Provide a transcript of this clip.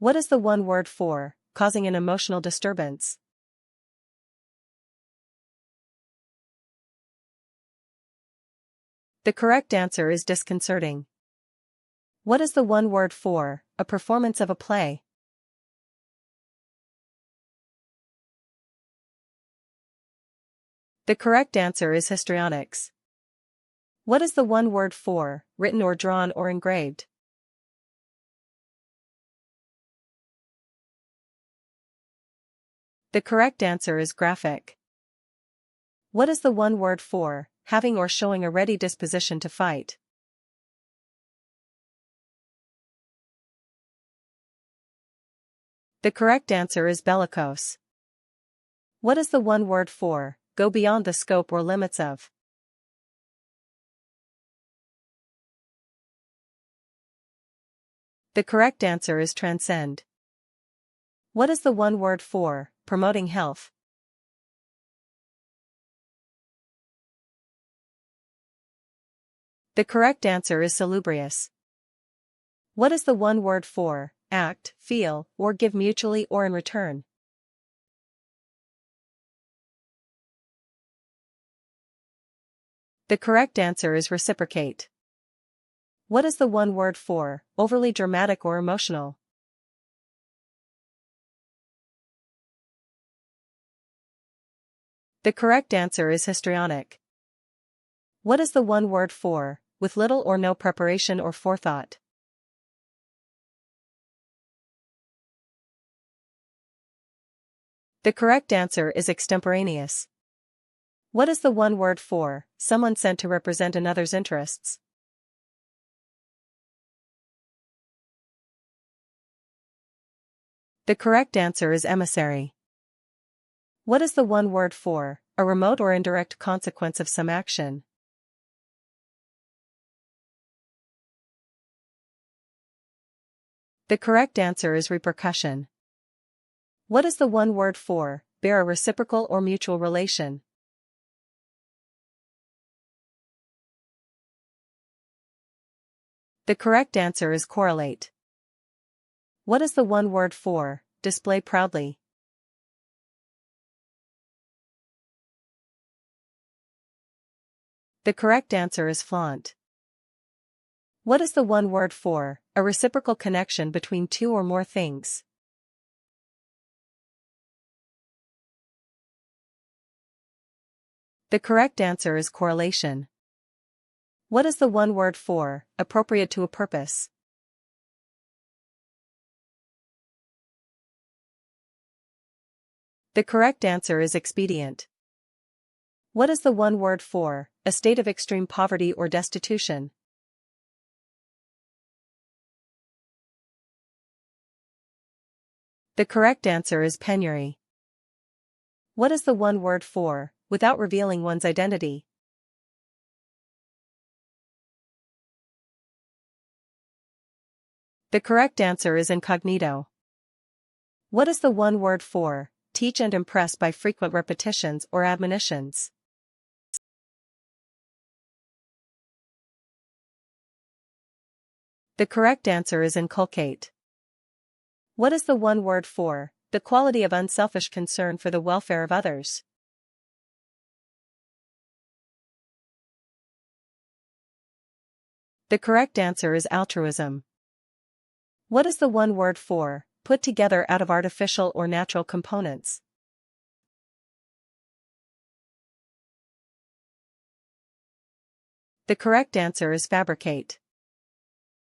What is the one word for causing an emotional disturbance? The correct answer is disconcerting. What is the one word for a performance of a play? The correct answer is histrionics. What is the one word for written or drawn or engraved? The correct answer is graphic. What is the one word for having or showing a ready disposition to fight? The correct answer is bellicose. What is the one word for go beyond the scope or limits of? The correct answer is transcend. What is the one word for promoting health? The correct answer is salubrious. What is the one word for act, feel, or give mutually or in return? The correct answer is reciprocate. What is the one word for overly dramatic or emotional? The correct answer is histrionic. What is the one word for with little or no preparation or forethought? The correct answer is extemporaneous. What is the one word for someone sent to represent another's interests? The correct answer is emissary. What is the one word for a remote or indirect consequence of some action? The correct answer is repercussion. What is the one word for bear a reciprocal or mutual relation? The correct answer is correlate. What is the one word for display proudly? The correct answer is flaunt. What is the one word for a reciprocal connection between two or more things? The correct answer is correlation. What is the one word for appropriate to a purpose? The correct answer is expedient. What is the one word for a state of extreme poverty or destitution? The correct answer is penury. What is the one word for without revealing one's identity? The correct answer is incognito. What is the one word for teach and impress by frequent repetitions or admonitions? The correct answer is inculcate. What is the one word for the quality of unselfish concern for the welfare of others? The correct answer is altruism. What is the one word for put together out of artificial or natural components? The correct answer is fabricate.